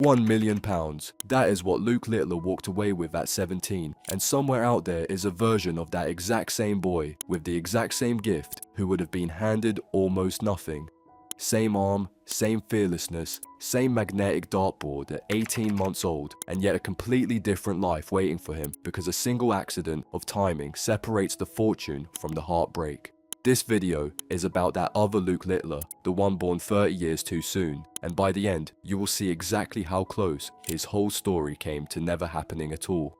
£1 million. That is what Luke Littler walked away with at 17, and somewhere out there is a version of that exact same boy with the exact same gift who would have been handed almost nothing. Same arm, same fearlessness, same magnetic dartboard at 18 months old, and yet a completely different life waiting for him because a single accident of timing separates the fortune from the heartbreak. This video is about that other Luke Littler, the one born 30 years too soon, and by the end, you will see exactly how close his whole story came to never happening at all.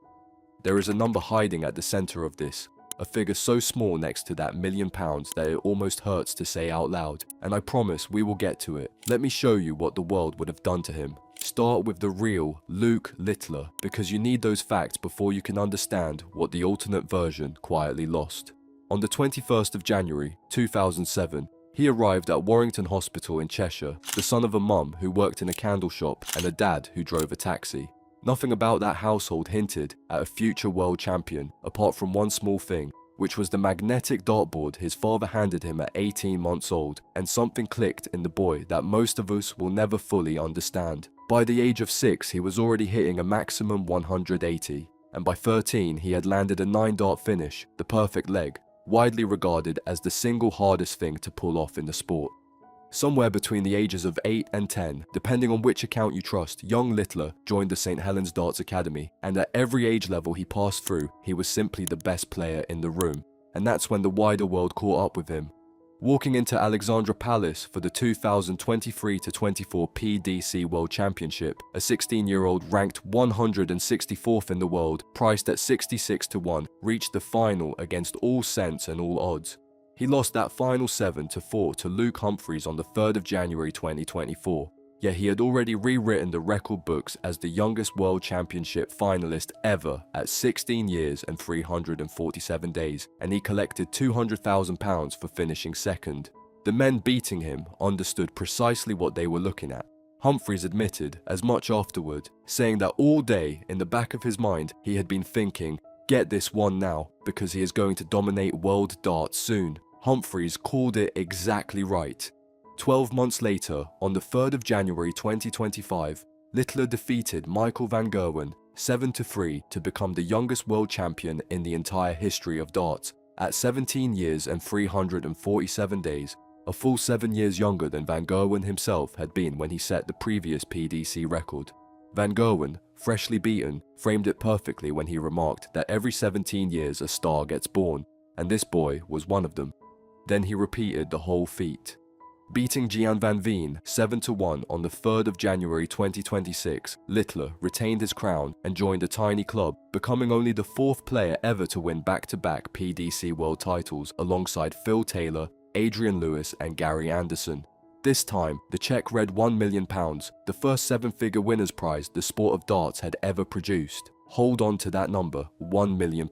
There is a number hiding at the center of this, a figure so small next to that £1 million that it almost hurts to say out loud, and I promise we will get to it. Let me show you what the world would have done to him. Start with the real Luke Littler, because you need those facts before you can understand what the alternate version quietly lost. On the 21st of January 2007, he arrived at Warrington Hospital in Cheshire, the son of a mum who worked in a candle shop and a dad who drove a taxi. Nothing about that household hinted at a future world champion, apart from one small thing, which was the magnetic dartboard his father handed him at 18 months old, and something clicked in the boy that most of us will never fully understand. By the age of 6, he was already hitting a maximum 180, and by 13 he had landed a 9-dart finish, the perfect leg, widely regarded as the single hardest thing to pull off in the sport. Somewhere between the ages of 8 and 10, depending on which account you trust, young Littler joined the St. Helens Darts Academy, and at every age level he passed through, he was simply the best player in the room. And that's when the wider world caught up with him. Walking into Alexandra Palace for the 2023-24 PDC World Championship, a 16-year-old ranked 164th in the world, priced at 66 to 1, reached the final against all sense and all odds. He lost that final 7-4 to Luke Humphries on the 3rd of January 2024, yet he had already rewritten the record books as the youngest World Championship finalist ever at 16 years and 347 days, and he collected £200,000 for finishing second. The men beating him understood precisely what they were looking at. Humphries admitted as much afterward, saying that all day in the back of his mind he had been thinking, "Get this one now, because he is going to dominate world darts soon." Humphries called it exactly right. 12 months later, on the 3rd of January 2025, Littler defeated Michael van Gerwen 7-3 to become the youngest world champion in the entire history of darts, at 17 years and 347 days, a full 7 years younger than van Gerwen himself had been when he set the previous PDC record. Van Gerwen, freshly beaten, framed it perfectly when he remarked that every 17 years a star gets born, and this boy was one of them. Then he repeated the whole feat. Beating Gian van Veen 7-1 on the 3rd of January 2026, Littler retained his crown and joined a tiny club, becoming only the 4th player ever to win back-to-back PDC world titles alongside Phil Taylor, Adrian Lewis and Gary Anderson. This time, the check read £1 million, the first 7-figure winner's prize the sport of darts had ever produced. Hold on to that number, £1 million,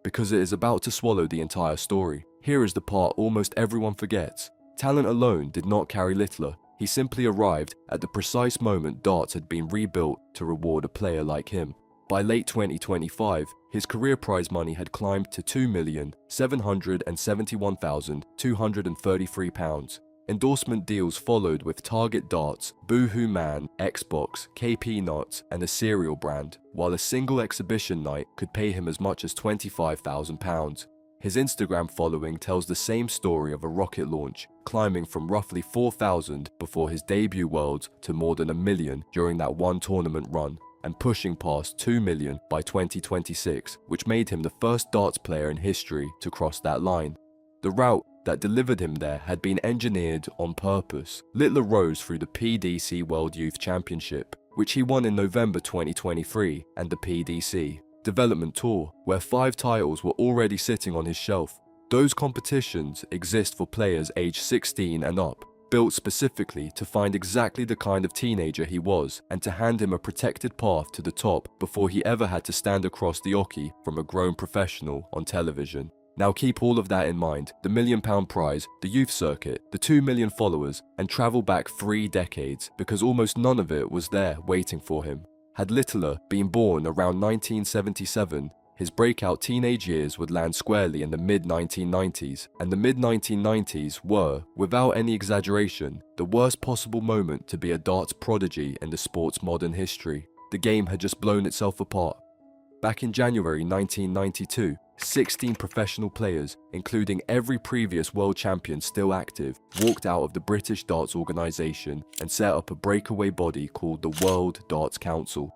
because it is about to swallow the entire story. Here is the part almost everyone forgets. Talent alone did not carry Littler. He simply arrived at the precise moment darts had been rebuilt to reward a player like him. By late 2025, his career prize money had climbed to £2,771,233. Endorsement deals followed with Target Darts, Boohoo Man, Xbox, KP Nuts, and a cereal brand, while a single exhibition night could pay him as much as £25,000. His Instagram following tells the same story of a rocket launch, climbing from roughly 4,000 before his debut Worlds to more than 1 million during that one tournament run, and pushing past 2 million by 2026, which made him the first darts player in history to cross that line. The route that delivered him there had been engineered on purpose. Littler rose through the PDC World Youth Championship, which he won in November 2023, and the PDC Development Tour, where 5 titles were already sitting on his shelf. Those competitions exist for players aged 16 and up, built specifically to find exactly the kind of teenager he was and to hand him a protected path to the top before he ever had to stand across the oche from a grown professional on television. Now keep all of that in mind, the £1 million prize, the youth circuit, the 2 million followers, and travel back 3 decades, because almost none of it was there waiting for him. Had Littler been born around 1977, his breakout teenage years would land squarely in the mid-1990s, and the mid-1990s were, without any exaggeration, the worst possible moment to be a darts prodigy in the sport's modern history. The game had just blown itself apart. Back in January 1992, 16 professional players, including every previous world champion still active, walked out of the British Darts organisation and set up a breakaway body called the World Darts Council.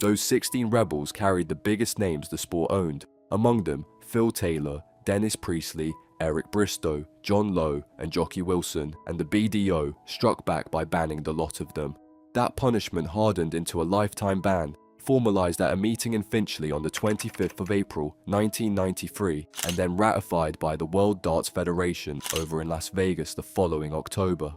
Those 16 rebels carried the biggest names the sport owned, among them Phil Taylor, Dennis Priestley, Eric Bristow, John Lowe and Jockey Wilson, and the BDO struck back by banning the lot of them. That punishment hardened into a lifetime ban, formalised at a meeting in Finchley on the 25th of April 1993, and then ratified by the World Darts Federation over in Las Vegas the following October.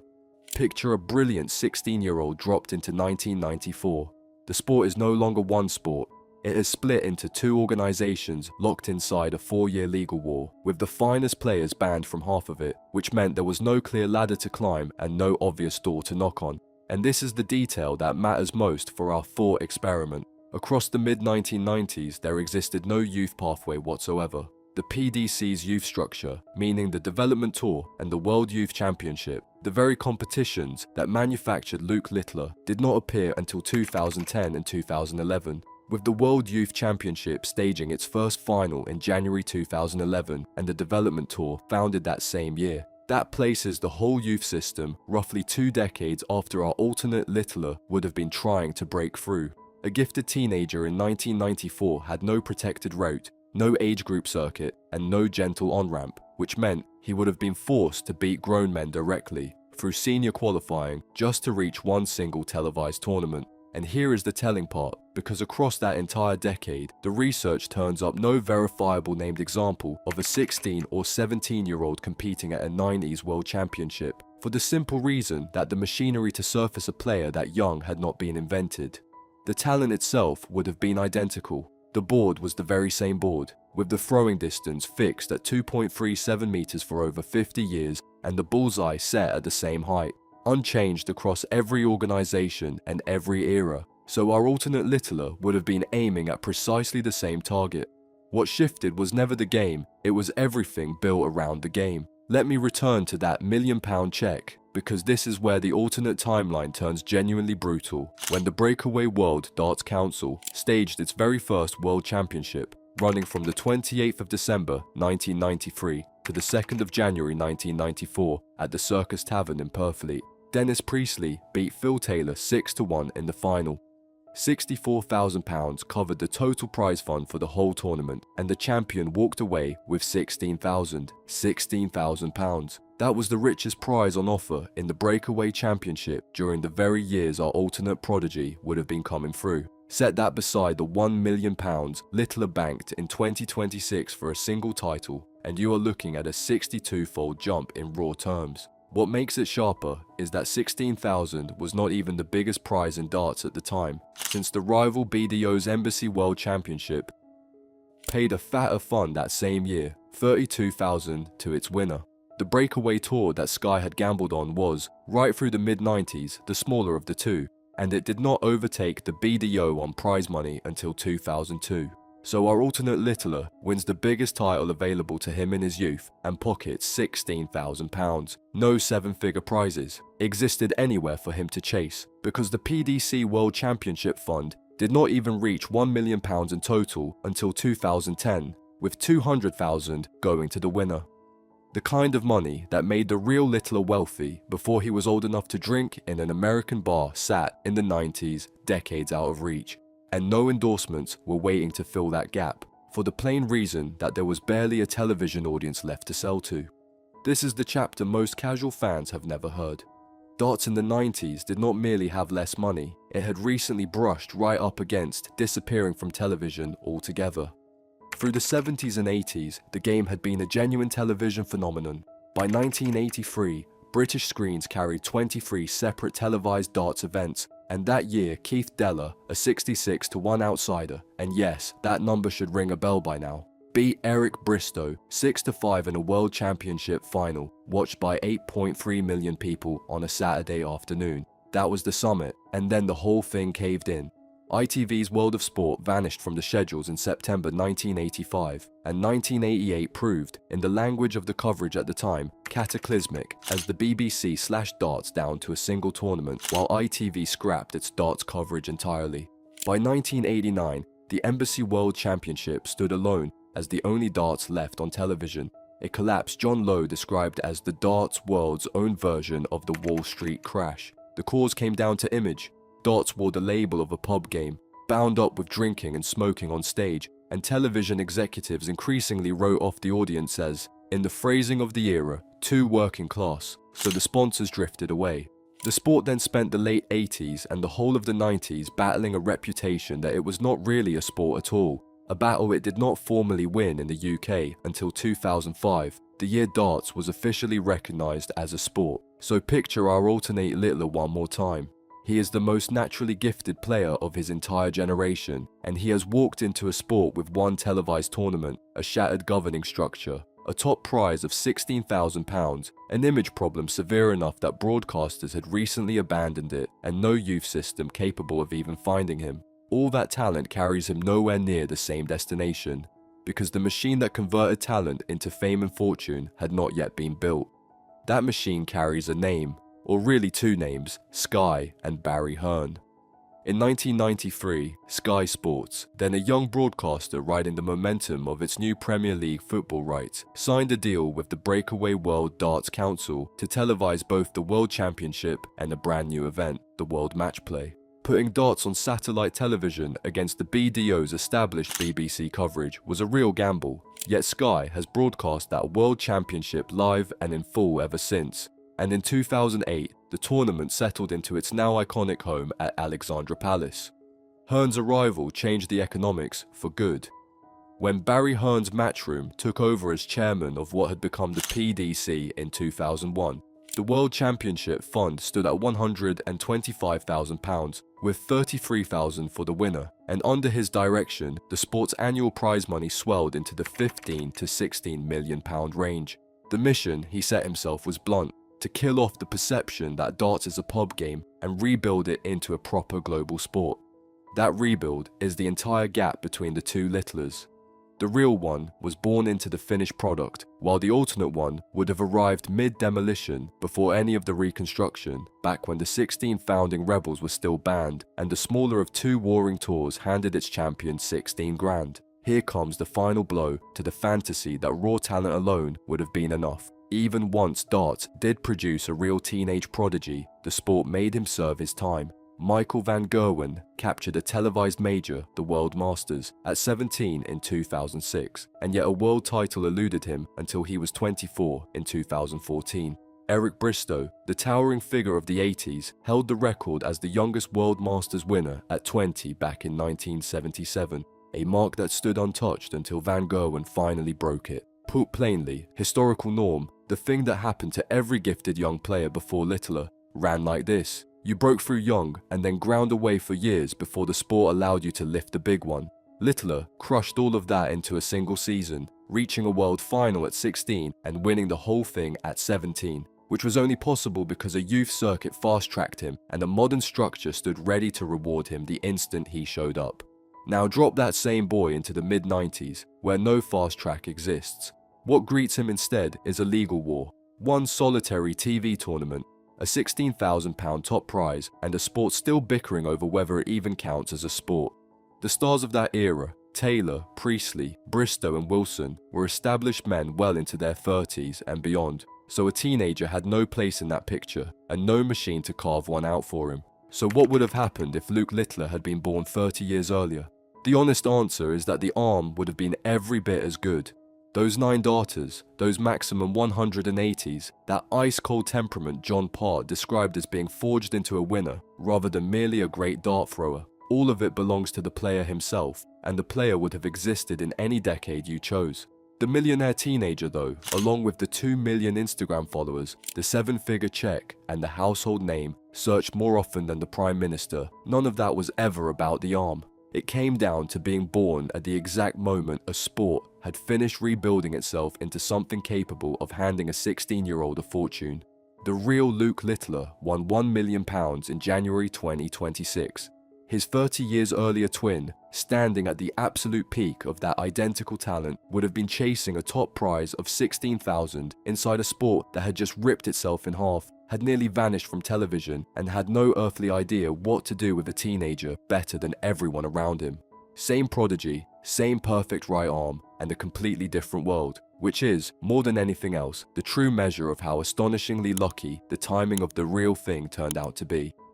Picture a brilliant 16-year-old dropped into 1994. The sport is no longer one sport. It has split into two organisations locked inside a 4-year legal war, with the finest players banned from half of it, which meant there was no clear ladder to climb and no obvious door to knock on. And this is the detail that matters most for our thought experiment. Across the mid-1990s, there existed no youth pathway whatsoever. The PDC's youth structure, meaning the Development Tour and the World Youth Championship, the very competitions that manufactured Luke Littler, did not appear until 2010 and 2011, with the World Youth Championship staging its first final in January 2011 and the Development Tour founded that same year. That places the whole youth system roughly 2 decades after our alternate Littler would have been trying to break through. A gifted teenager in 1994 had no protected route, no age group circuit, and no gentle on-ramp, which meant he would have been forced to beat grown men directly, through senior qualifying, just to reach one single televised tournament. And here is the telling part, because across that entire decade, the research turns up no verifiable named example of a 16 or 17-year-old competing at a 90s World Championship, for the simple reason that the machinery to surface a player that young had not been invented. The talent itself would have been identical. The board was the very same board, with the throwing distance fixed at 2.37 meters for over 50 years and the bullseye set at the same height, unchanged across every organization and every era, so our alternate Littler would have been aiming at precisely the same target. What shifted was never the game, it was everything built around the game. Let me return to that £1 million check, because this is where the alternate timeline turns genuinely brutal, when the breakaway World Darts Council staged its very first World Championship, running from the 28th of December 1993 to the 2nd of January 1994 at the Circus Tavern in Purfleet. Dennis Priestley beat Phil Taylor 6-1 in the final. £64,000 covered the total prize fund for the whole tournament, and the champion walked away with £16,000. That was the richest prize on offer in the breakaway championship during the very years our alternate prodigy would have been coming through. Set that beside the £1 million Littler banked in 2026 for a single title, and you are looking at a 62-fold jump in raw terms. What makes it sharper is that 16,000 was not even the biggest prize in darts at the time, since the rival BDO's Embassy World Championship paid a fatter fund that same year, 32,000 to its winner. The breakaway tour that Sky had gambled on was, right through the mid-90s, the smaller of the two, and it did not overtake the BDO on prize money until 2002. So our alternate Littler wins the biggest title available to him in his youth and pockets £16,000. No 7-figure prizes existed anywhere for him to chase, because the PDC World Championship Fund did not even reach £1 million in total until 2010, with £200,000 going to the winner. The kind of money that made the real Littler wealthy before he was old enough to drink in an American bar sat in the 90s, decades out of reach. And no endorsements were waiting to fill that gap, for the plain reason that there was barely a television audience left to sell to. This is the chapter most casual fans have never heard. Darts in the 90s did not merely have less money, it had recently brushed right up against disappearing from television altogether. Through the 70s and 80s, the game had been a genuine television phenomenon. By 1983, British screens carried 23 separate televised darts events, and that year Keith Deller, a 66-1 outsider, and yes, that number should ring a bell by now, beat Eric Bristow 6-5 in a World Championship final, watched by 8.3 million people on a Saturday afternoon. That was the summit, and then the whole thing caved in. ITV's World of Sport vanished from the schedules in September 1985, and 1988 proved, in the language of the coverage at the time, cataclysmic, as the BBC slashed darts down to a single tournament while ITV scrapped its darts coverage entirely. By 1989, the Embassy World Championship stood alone as the only darts left on television, a collapse John Lowe described as the darts world's own version of the Wall Street crash. The cause came down to image. Darts wore the label of a pub game, bound up with drinking and smoking on stage, and television executives increasingly wrote off the audience as, in the phrasing of the era, too working class, so the sponsors drifted away. The sport then spent the late 80s and the whole of the 90s battling a reputation that it was not really a sport at all, a battle it did not formally win in the UK until 2005, the year darts was officially recognised as a sport. So picture our alternate Littler one more time. He is the most naturally gifted player of his entire generation, and he has walked into a sport with one televised tournament, a shattered governing structure, a top prize of £16,000, an image problem severe enough that broadcasters had recently abandoned it, and no youth system capable of even finding him. All that talent carries him nowhere near the same destination, because the machine that converted talent into fame and fortune had not yet been built. That machine carries a name, or really two names, Sky and Barry Hearn. In 1993, Sky Sports, then a young broadcaster riding the momentum of its new Premier League football rights, signed a deal with the breakaway World Darts Council to televise both the World Championship and a brand new event, the World Match Play. Putting darts on satellite television against the BDO's established BBC coverage was a real gamble, yet Sky has broadcast that World Championship live and in full ever since. And in 2008, the tournament settled into its now iconic home at Alexandra Palace. Hearn's arrival changed the economics for good. When Barry Hearn's Matchroom took over as chairman of what had become the PDC in 2001, the World Championship fund stood at £125,000, with £33,000 for the winner, and under his direction, the sport's annual prize money swelled into the £15 to £16 million range. The mission he set himself was blunt: to kill off the perception that darts is a pub game and rebuild it into a proper global sport. That rebuild is the entire gap between the two Littlers. The real one was born into the finished product, while the alternate one would have arrived mid-demolition before any of the reconstruction, back when the 16 founding rebels were still banned and the smaller of two warring tours handed its champion 16 grand. Here comes the final blow to the fantasy that raw talent alone would have been enough. Even once darts did produce a real teenage prodigy, the sport made him serve his time. Michael van Gerwen captured a televised major, the World Masters, at 17 in 2006, and yet a world title eluded him until he was 24 in 2014. Eric Bristow, the towering figure of the 80s, held the record as the youngest World Masters winner at 20 back in 1977, a mark that stood untouched until Van Gerwen finally broke it. Put plainly, historical norm, the thing that happened to every gifted young player before Littler, ran like this. You broke through young and then ground away for years before the sport allowed you to lift the big one. Littler crushed all of that into a single season, reaching a world final at 16 and winning the whole thing at 17, which was only possible because a youth circuit fast-tracked him and a modern structure stood ready to reward him the instant he showed up. Now drop that same boy into the mid-90s, where no fast track exists. What greets him instead is a legal war, one solitary TV tournament, a £16,000 top prize, and a sport still bickering over whether it even counts as a sport. The stars of that era, Taylor, Priestley, Bristow and Wilson, were established men well into their 30s and beyond, so a teenager had no place in that picture, and no machine to carve one out for him. So what would have happened if Luke Littler had been born 30 years earlier? The honest answer is that the arm would have been every bit as good. Those 9 darters, those maximum 180s, that ice-cold temperament John Part described as being forged into a winner rather than merely a great dart thrower, all of it belongs to the player himself, and the player would have existed in any decade you chose. The millionaire teenager though, along with the 2 million Instagram followers, the 7-figure check, and the household name, searched more often than the Prime Minister, none of that was ever about the arm. It came down to being born at the exact moment a sport had finished rebuilding itself into something capable of handing a 16-year-old a fortune. The real Luke Littler won £1 million in January 2026. His 30 years earlier twin, standing at the absolute peak of that identical talent, would have been chasing a top prize of $16,000 inside a sport that had just ripped itself in half, had nearly vanished from television, and had no earthly idea what to do with a teenager better than everyone around him. Same prodigy, same perfect right arm, and a completely different world, which is, more than anything else, the true measure of how astonishingly lucky the timing of the real thing turned out to be.